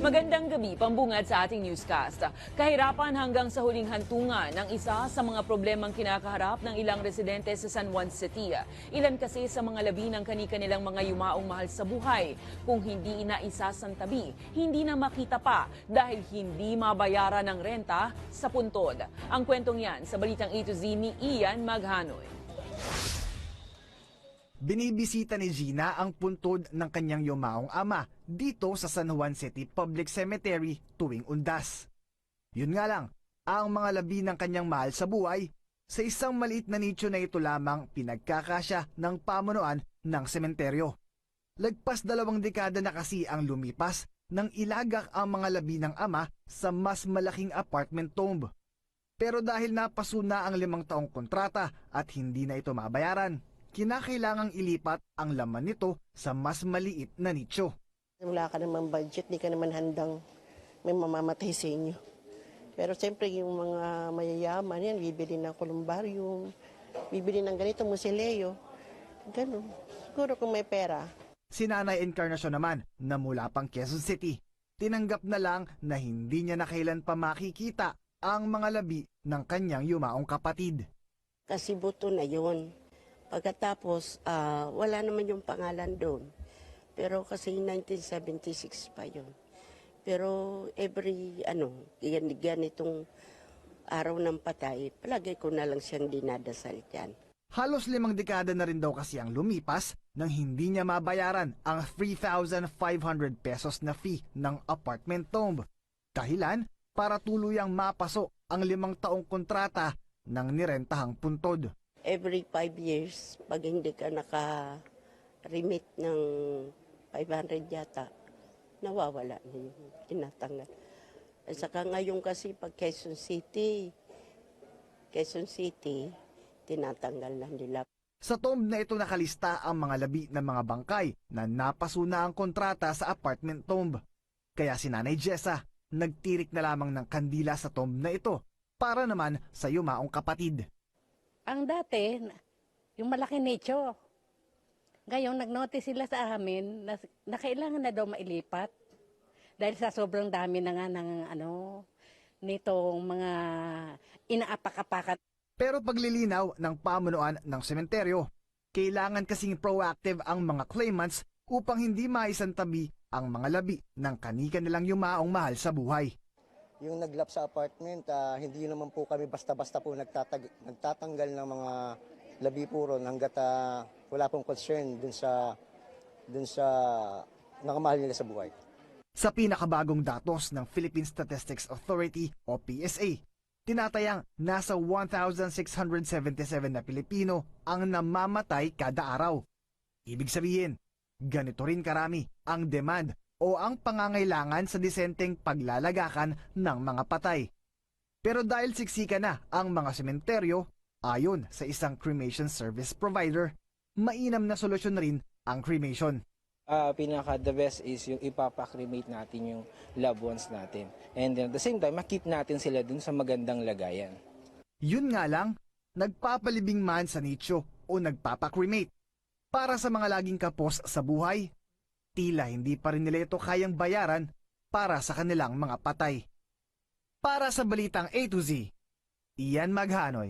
Magandang gabi, pambungad sa ating newscast. Kahirapan hanggang sa huling hantungan ng isa sa mga problemang kinakaharap ng ilang residente sa San Juan City. Ilan kasi sa mga labi ng kani-kanilang mga yumaong mahal sa buhay. Kung hindi inaisasantabi, hindi na makita pa dahil hindi mabayaran ng renta sa puntod. Ang kwentong yan sa Balitang A to Z ni Ian Maghanoy. Binibisita ni Gina ang puntod ng kanyang yumaong ama dito sa San Juan City Public Cemetery tuwing Undas. Yun nga lang, ang mga labi ng kanyang mahal sa buhay, sa isang maliit na nicho na ito lamang pinagkakasya ng pamunuan ng sementeryo. Lagpas 2 dekada na kasi ang lumipas nang ilagak ang mga labi ng ama sa mas malaking apartment tomb. Pero dahil napasuna ang 5 taong kontrata at hindi na ito mabayaran, kinakailangang ilipat ang laman nito sa mas maliit na nicho. Wala ka naman budget, di ka naman handang may mamamatay sa inyo. Pero siyempre yung mga mayayaman yan, bibili ng columbarium, bibili ng ganito, musileo, ganun. Siguro kung may pera. Si Nanay Encarnacion naman na mula pang Quezon City, tinanggap na lang na hindi niya na kailan pa makikita ang mga labi ng kanyang yumaong kapatid. Kasi buto na yun. Pagkatapos, wala naman yung pangalan doon. Pero kasi 1976 pa yun. Pero every, ganitong araw ng patay, palagay ko na lang siyang dinadasal dyan. Halos 5 dekada na rin daw kasi ang lumipas nang hindi niya mabayaran ang 3,500 pesos na fee ng apartment tomb. Dahilan para tuluyang mapaso ang 5 taong kontrata ng nirentahang puntod. Every 5 years, pag hindi ka naka-remit ng 500 yata, nawawala na yung tinatanggal. At saka ngayon kasi pag Quezon City, tinatanggal lang nila. Sa tomb na ito nakalista ang mga labi ng mga bangkay na napasuna ang kontrata sa apartment tomb. Kaya si Nanay Jessa nagtirik na lamang ng kandila sa tomb na ito para naman sa yumaong kapatid. Ang dati, yung malaki nicho. Ngayon, nag-notice sila sa amin na kailangan na daw mailipat. Dahil sa sobrang dami na nga ng nitong mga inaapak-apakan. Pero paglilinaw ng pamunuan ng sementeryo, kailangan kasing proactive ang mga claimants upang hindi maisantabi ang mga labi ng kani-kanilang yumaong mahal sa buhay. Yung naglap sa apartment, hindi naman po kami basta-basta po nagtatanggal ng mga labi puro hanggat wala pong concern dun sa nakamahal nila sa buhay. Sa pinakabagong datos ng Philippine Statistics Authority o PSA, tinatayang nasa 1,677 na Pilipino ang namamatay kada araw. Ibig sabihin, ganito rin karami ang demand o ang pangangailangan sa disenteng paglalagakan ng mga patay. Pero dahil siksika na ang mga sementeryo, ayon sa isang cremation service provider, mainam na solusyon rin ang cremation. The best is yung ipapa-cremate natin yung loved ones natin. And then at the same time, makip natin sila dun sa magandang lagayan. Yun nga lang, nagpapalibing man sa nicho o nagpapa-cremate. Para sa mga laging kapos sa buhay, tila hindi pa rin nila ito kayang bayaran para sa kanilang mga patay. Para sa Balitang A to Z, Ian Maghanoy.